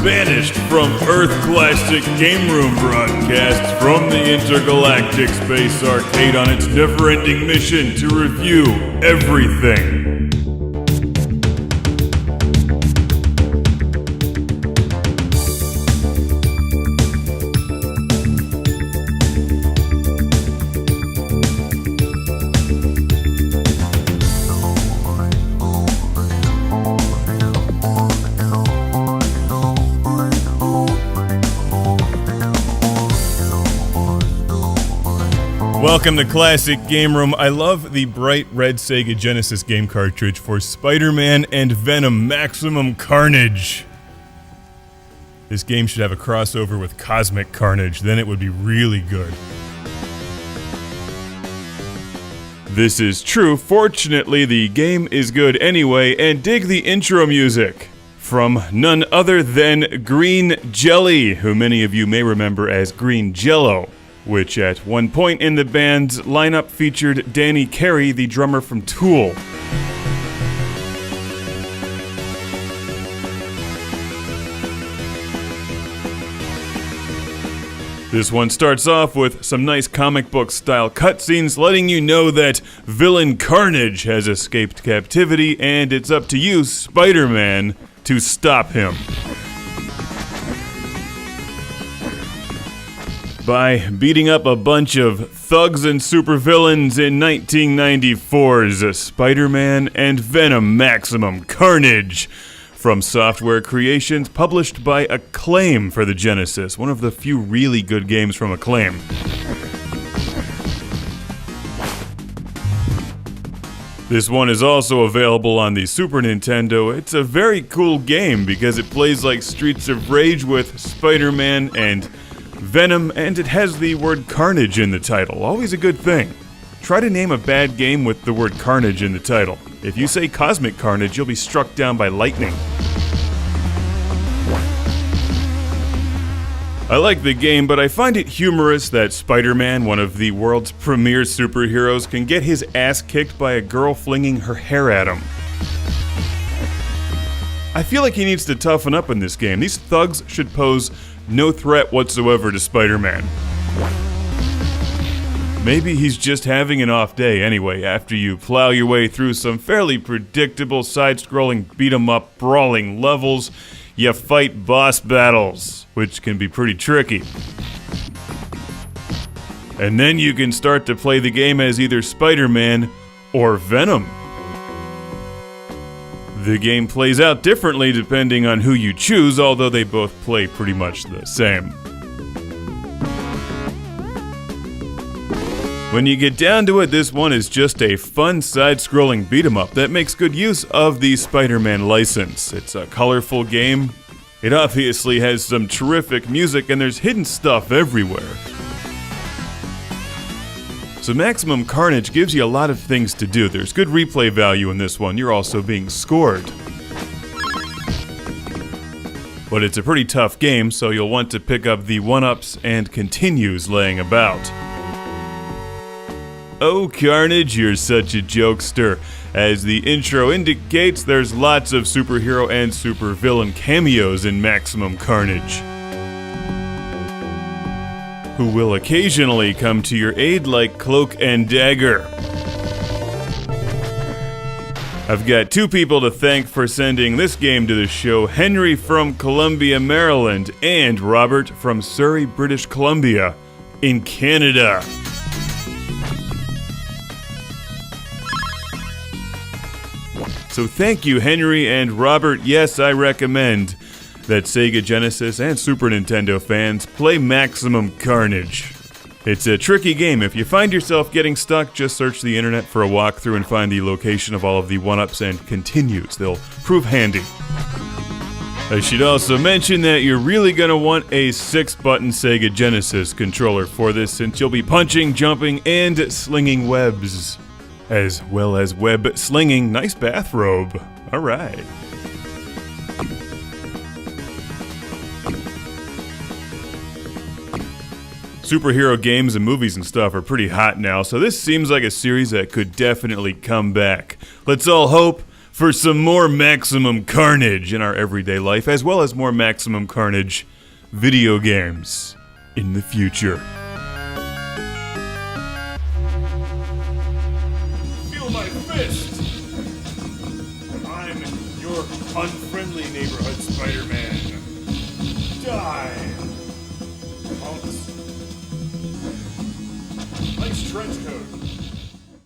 Banished from Earth Classic Game Room broadcasts from the intergalactic space arcade on its never-ending mission to review everything. Welcome to Classic Game Room. I love the bright red Sega Genesis game cartridge for Spider-Man and Venom Maximum Carnage. This game should have a crossover with Cosmic Carnage, then it would be really good. This is true. Fortunately, the game is good anyway, and dig the intro music from none other than Green Jelly, who many of you may remember as Green Jello, which at one point in the band's lineup featured Danny Carey, the drummer from Tool. This one starts off with some nice comic book style cutscenes letting you know that villain Carnage has escaped captivity and it's up to you, Spider-Man, to stop him. By beating up a bunch of thugs and supervillains in 1994's Spider-Man and Venom Maximum Carnage from Software Creations, published by Acclaim for the Genesis, one of the few really good games from Acclaim. This one is also available on the Super Nintendo. It's a very cool game because it plays like Streets of Rage with Spider-Man and Venom, and it has the word Carnage in the title. Always a good thing. Try to name a bad game with the word Carnage in the title. If you say Cosmic Carnage, you'll be struck down by lightning. I like the game, but I find it humorous that Spider-Man, one of the world's premier superheroes, can get his ass kicked by a girl flinging her hair at him. I feel like he needs to toughen up in this game. These thugs should pose no threat whatsoever to Spider-Man. Maybe he's just having an off day anyway. After you plow your way through some fairly predictable side-scrolling beat-em-up brawling levels, you fight boss battles, which can be pretty tricky. And then you can start to play the game as either Spider-Man or Venom. The game plays out differently depending on who you choose, although they both play pretty much the same. When you get down to it, this one is just a fun side-scrolling beat-em-up that makes good use of the Spider-Man license. It's a colorful game. It obviously has some terrific music, and there's hidden stuff everywhere. So Maximum Carnage gives you a lot of things to do. There's good replay value in this one. You're also being scored. But it's a pretty tough game, so you'll want to pick up the one-ups and continues laying about. Oh, Carnage, you're such a jokester. As the intro indicates, there's lots of superhero and supervillain cameos in Maximum Carnage, who will occasionally come to your aid like Cloak and Dagger. I've got two people to thank for sending this game to the show: Henry from Columbia, Maryland, and Robert from Surrey, British Columbia, in Canada. So thank you, Henry and Robert. Yes, I recommend that Sega Genesis and Super Nintendo fans play Maximum Carnage. It's a tricky game. If you find yourself getting stuck, just search the internet for a walkthrough and find the location of all of the one-ups and continues. They'll prove handy. I should also mention that you're really going to want a 6-button Sega Genesis controller for this, since you'll be punching, jumping, and slinging webs, as well as web slinging. Nice bathrobe. All right. Superhero games and movies and stuff are pretty hot now, so this seems like a series that could definitely come back. Let's all hope for some more maximum carnage in our everyday life, as well as more maximum carnage video games in the future. Feel my fist! I'm your unfriendly neighborhood Spider-Man. Die! Punks. Nice trench coat.